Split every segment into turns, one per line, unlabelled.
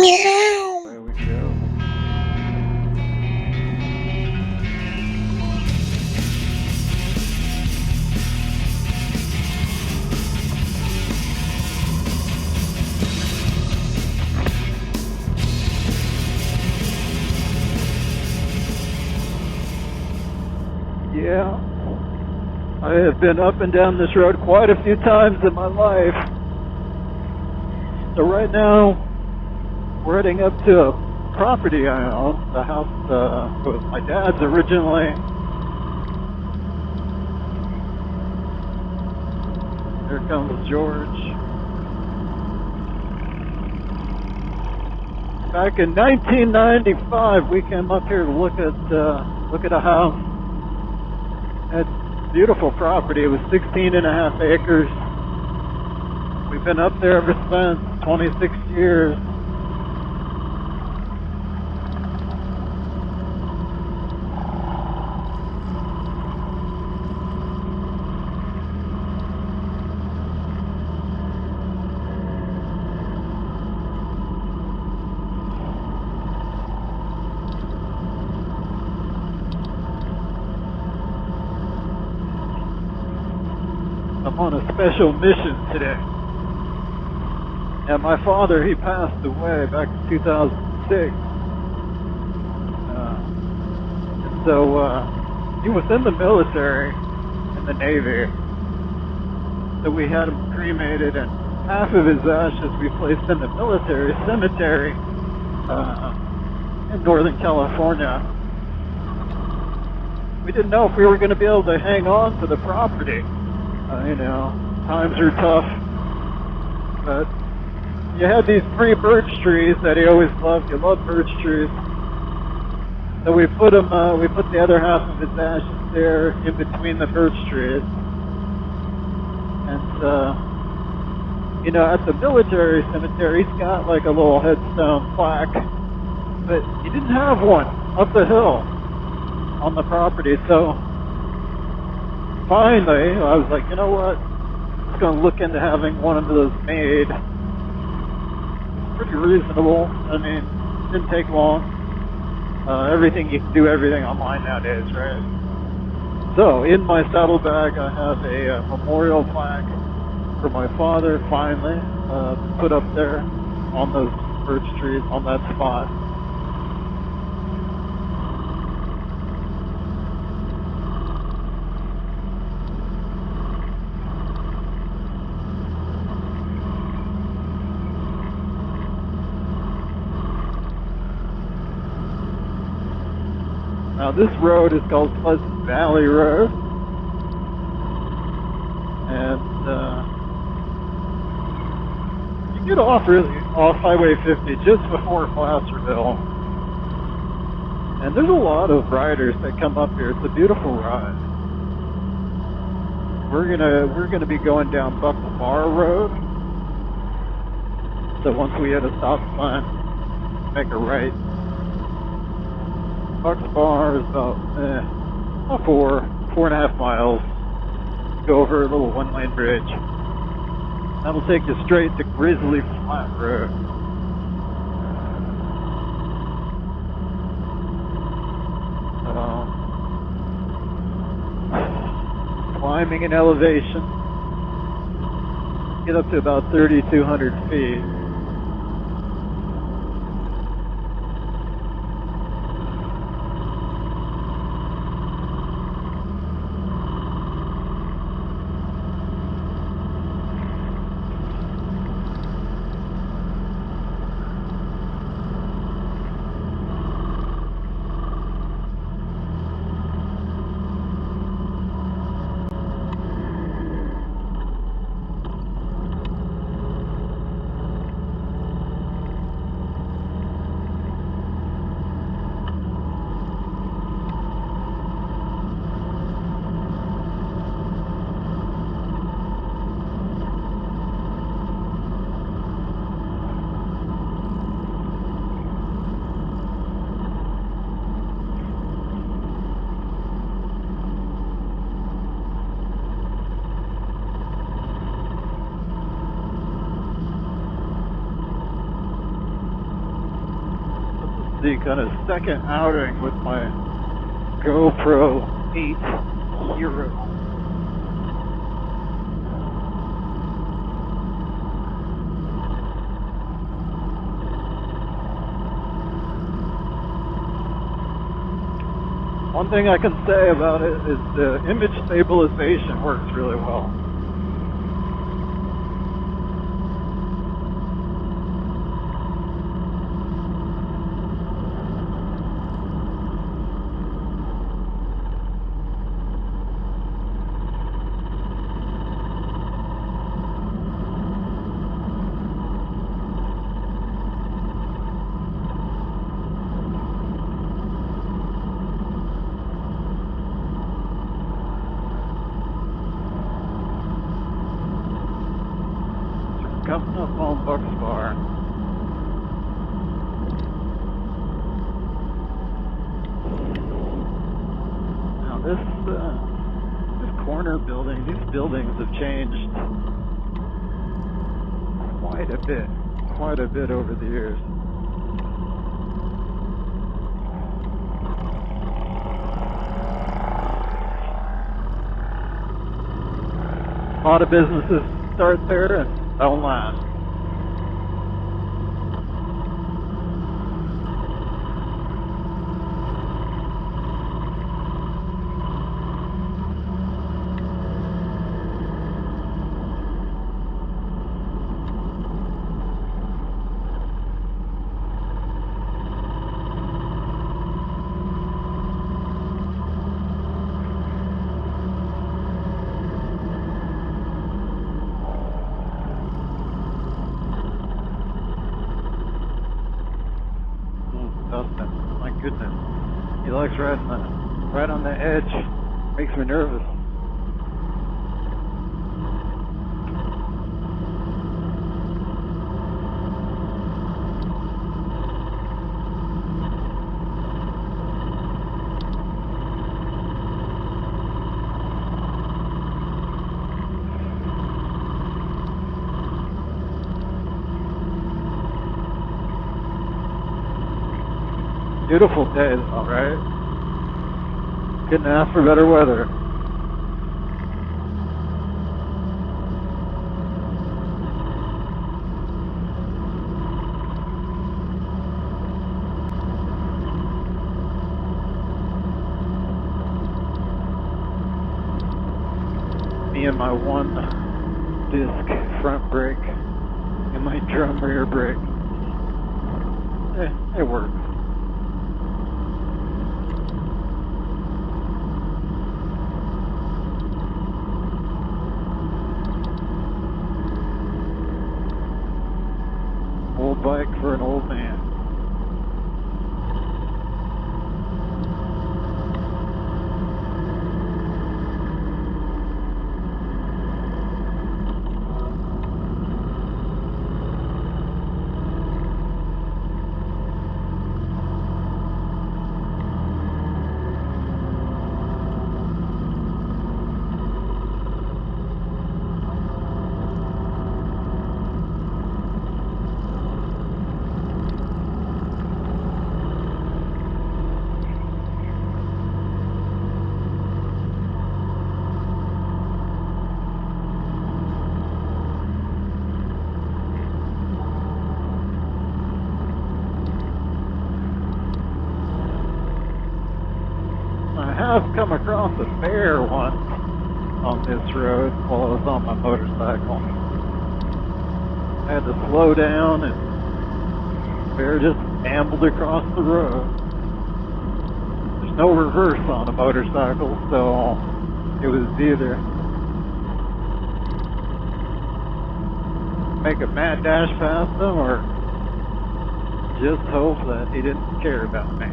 There we go. Yeah, I have been up and down this road quite a few times in my life. So right now, we're heading up to a property I own. The house was my dad's originally. There comes George. Back in 1995, we came up here to look at a house. It's beautiful property. It was 16 and a half acres. We've been up there ever since, 26 years. I'm on a special mission today. And my father, he passed away back in 2006. He was in the military, in the Navy. So we had him cremated, and half of his ashes we placed in the military cemetery in Northern California. We didn't know if we were going to be able to hang on to the property. Times are tough, but you had these 3 birch trees that he always loved. He loved birch trees. So we put the other half of his ashes there in between the birch trees. And, at the military cemetery, he's got like a little headstone plaque, but he didn't have one up the hill on the property. So finally, I was like, you know what? I'm just going to look into having one of those made. It's pretty reasonable. I mean, it didn't take long. You can do everything online nowadays, right? So, in my saddlebag, I have a memorial plaque for my father, finally, put up there on those birch trees, on that spot. Now this road is called Pleasant Valley Road, and you get off Highway 50 just before Placerville, and there's a lot of riders that come up here. It's a beautiful ride. We're gonna be going down Buckle Bar Road, so once we hit a stop sign, make a right. Buckle Bar is about 4.5 miles. Go over a little one-lane bridge. That'll take you straight to Grizzly Flat Road. Climbing in elevation. Get up to about 3,200 feet. the kind of second outing with my GoPro 8 Hero. One thing I can say about it is the image stabilization works really well. Coming up on Bucks Bar. Now this corner building, these buildings have changed quite a bit over the years. A lot of businesses start there and don't last. Dustin, my goodness. He likes right on the edge. Makes me nervous. Beautiful day, all right. Couldn't ask for better weather. Me and my one disc front brake and my drum rear brake. It works. Old bike for an old man. I have come across a bear once on this road while I was on my motorcycle. I had to slow down and the bear just ambled across the road. There's no reverse on a motorcycle, so it was either make a mad dash past him or just hope that he didn't care about me.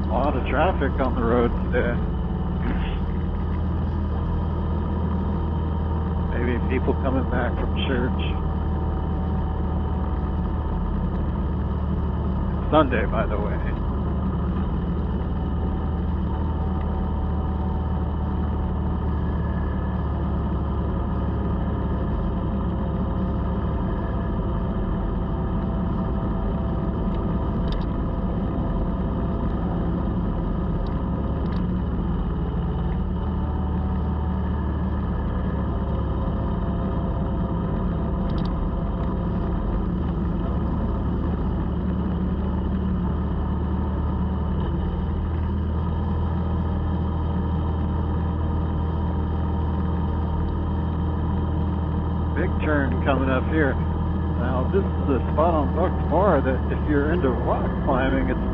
A lot of traffic on the road today. people coming back from church. It's Sunday, by the way. Big turn coming up here. Now this is a spot on Bucks Bar that if you're into rock climbing, it's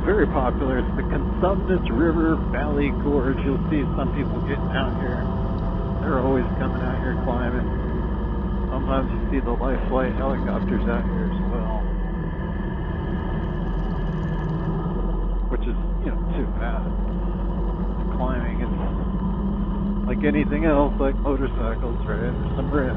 very popular. It's the Cosumnes River Valley Gorge. You'll see some people getting out here. They're always coming out here climbing. Sometimes you see the Life Flight helicopters out here as well. Which is, too bad. Climbing is like anything else, like motorcycles, right? There's some risk.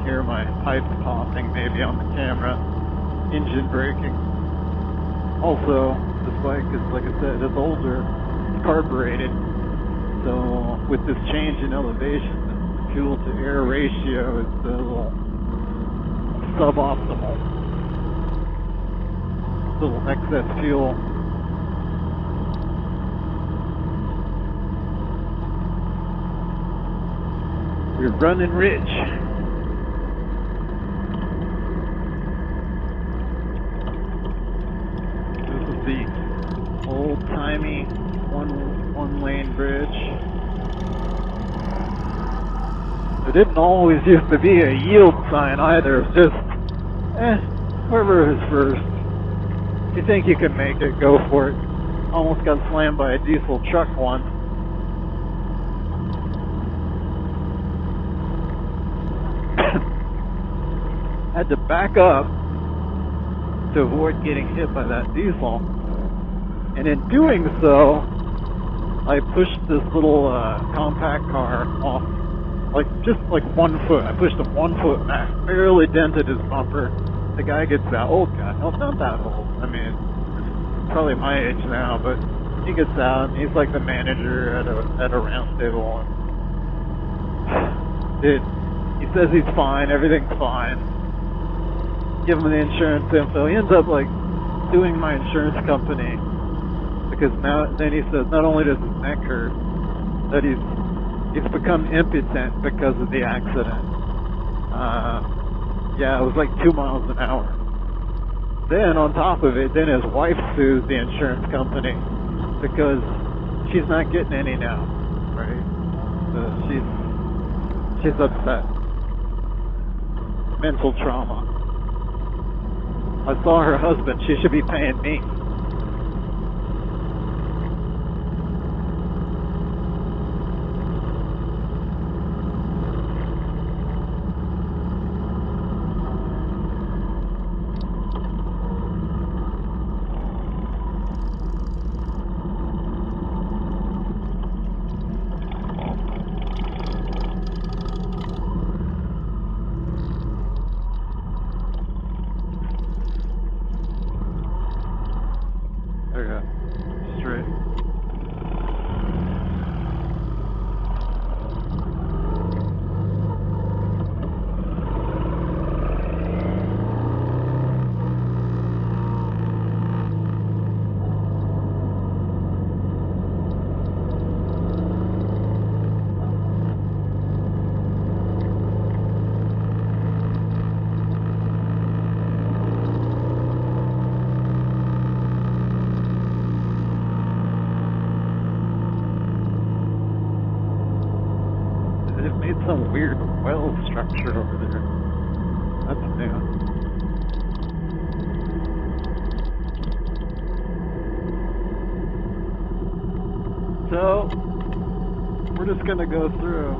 Hear my pipes popping maybe on the camera, engine braking. Also, this bike is, like I said, it's older, it's carbureted, so with this change in elevation, the fuel to air ratio is a little suboptimal, little excess fuel. We're running rich. The old-timey one-lane bridge. There didn't always used to be a yield sign either. It was just, whoever is first. If you think you can make it, go for it. Almost got slammed by a diesel truck once. Had to back up to avoid getting hit by that diesel. And in doing so, I pushed this little compact car off, just like 1 foot. I pushed him 1 foot back, barely dented his bumper. The guy gets out, old guy, no, not that old. I mean, probably my age now, but he gets out and he's like the manager at a round table. And he says he's fine, everything's fine. Give him the insurance info. He ends up suing my insurance company because then he says not only does his neck hurt, that he's become impotent because of the accident. Yeah, it was like 2 miles an hour. Then on top of it, then his wife sues the insurance company because she's not getting any now, right? So she's upset. Mental trauma. I saw her husband. She should be paying me. Straight. Some weird well structure over there. That's new. So, we're just gonna go through.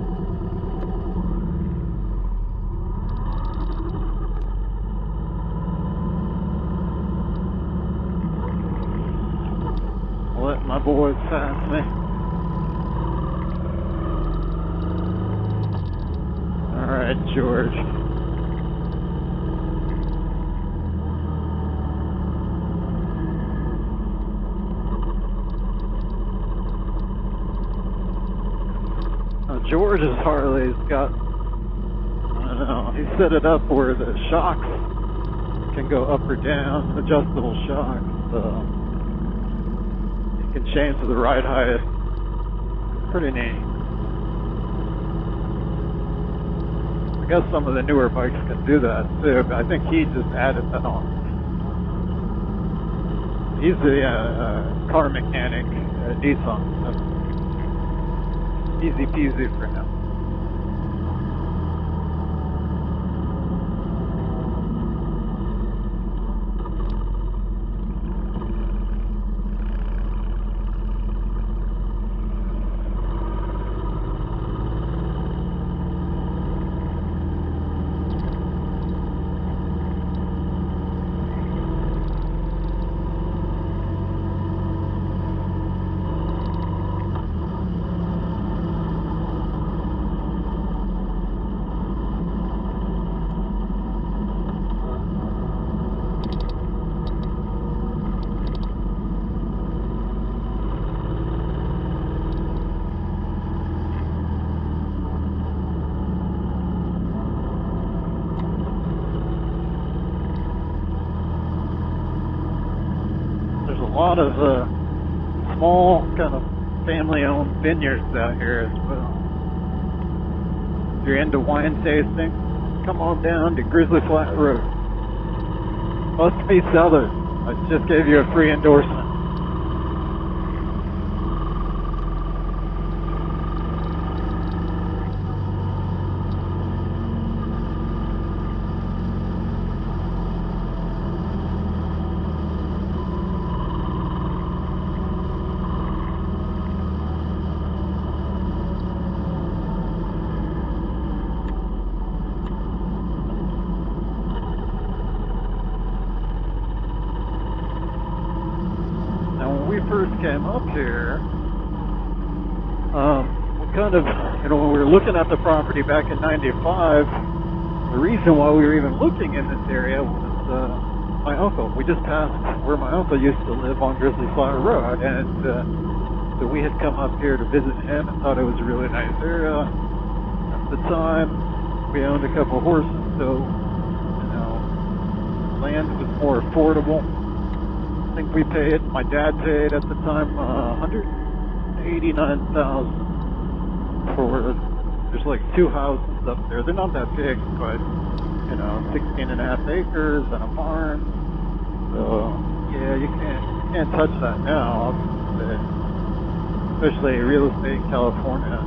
my boys past me. Alright, George. Now, George's Harley's got, I don't know, he set it up where the shocks can go up or down, adjustable shocks, so you can change the ride height. Pretty neat. I guess some of the newer bikes can do that too, but I think he just added that on. He's the car mechanic at Nissan, so easy peasy for him. There's a lot of small kind of family-owned vineyards out here as well. If you're into wine tasting, come on down to Grizzly Flat Road. Must be Southern. I just gave you a free endorsement. First came up here, we kind of, when we were looking at the property back in '95, the reason why we were even looking in this area was my uncle. We just passed where my uncle used to live on Grizzly Flat Road, and so we had come up here to visit him and thought it was a really nice area. At the time, we owned a couple of horses, so land was more affordable. I think we paid, my dad paid at the time, $189,000 for, there's like two houses up there. They're not that big, but, 16 and a half acres and a barn. So, yeah, you can't touch that now, especially real estate in California.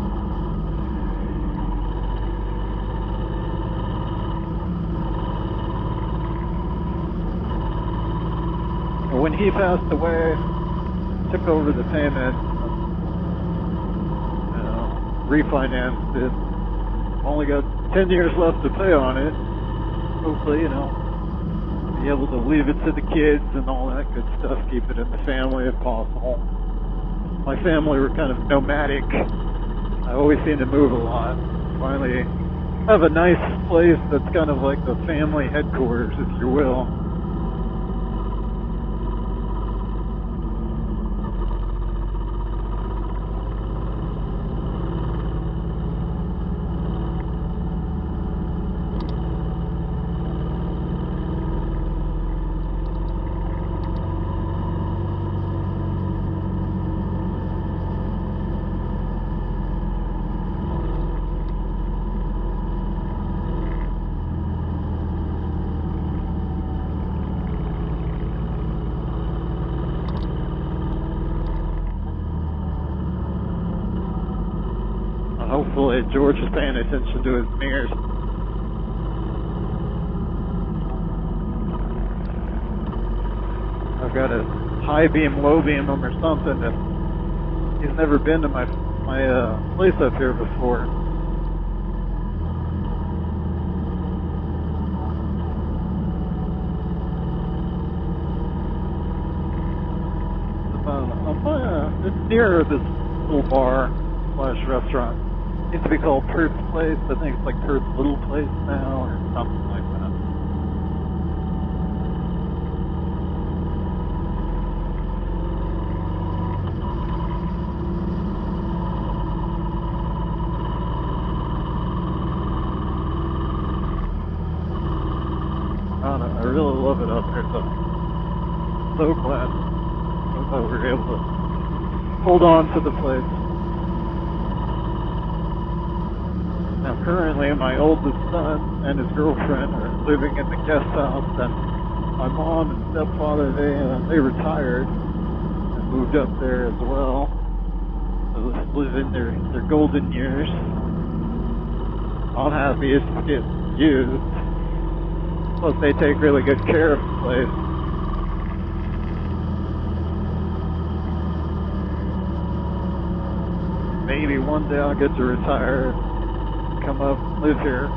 When he passed away, took over the payment, refinanced it. Only got 10 years left to pay on it. Hopefully, be able to leave it to the kids and all that good stuff, keep it in the family if possible. My family were kind of nomadic. I always seem to move a lot. Finally, have a nice place that's kind of like the family headquarters, if you will. Hopefully George is paying attention to his mirrors. I've got a high beam, low beam or something that he's never been to my place up here before. It's about It's near this little bar slash restaurant. It used to be called Pert's Place. I think it's like Pert's Little Place now or something like that. I don't know, I really love it up there, so glad we were able to hold on to the place. Now currently my oldest son and his girlfriend are living in the guest house, and my mom and stepfather, they retired and moved up there as well. So they live in their golden years. I'm happy it's getting used. Plus they take really good care of the place. Maybe one day I'll get to retire, come up, live here.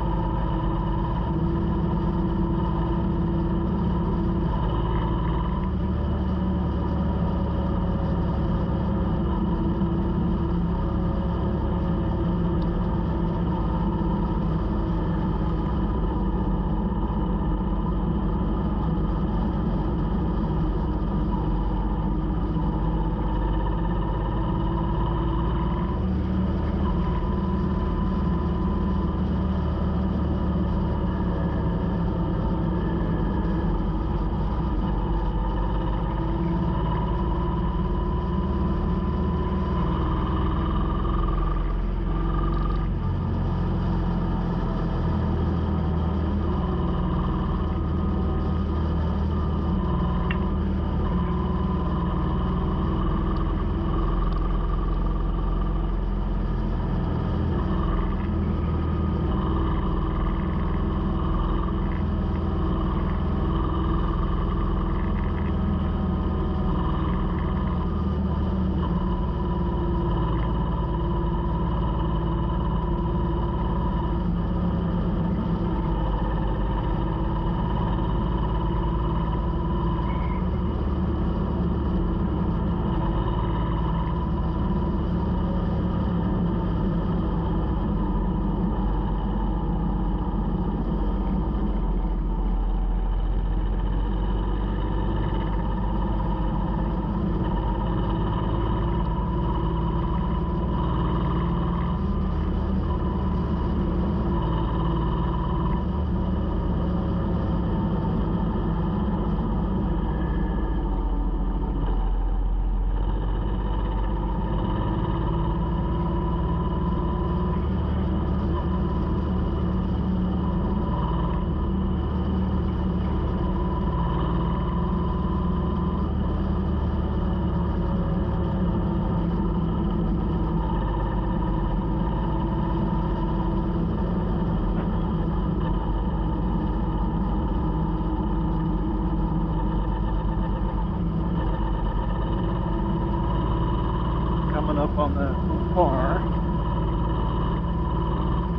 Coming up on that bar,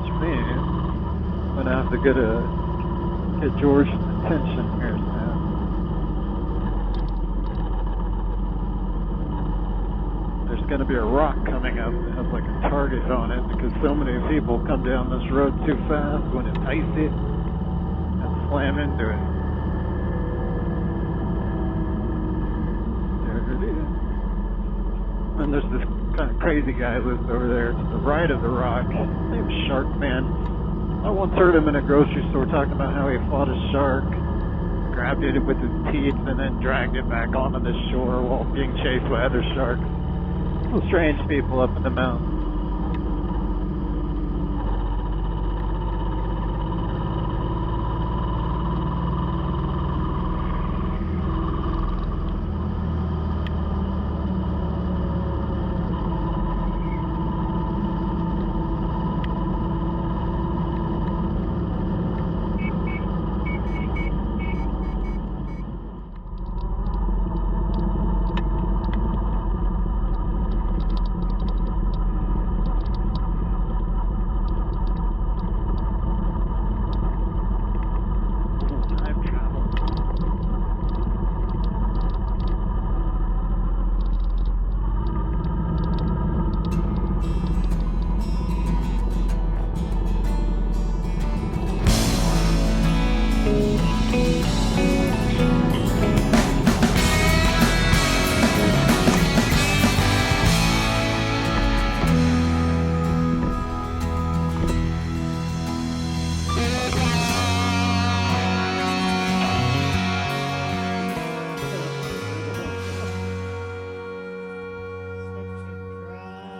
which means I'm gonna have to get George's attention here soon. There's gonna be a rock coming up that has like a target on it because so many people come down this road too fast when it's icy and slam into it. There it is. And there's this kind of crazy guy who lives over there to the right of the rock. His name's Shark Man. I once heard him in a grocery store talking about how he fought a shark, grabbed it with his teeth, and then dragged it back onto the shore while being chased by other sharks. Some strange people up in the mountains.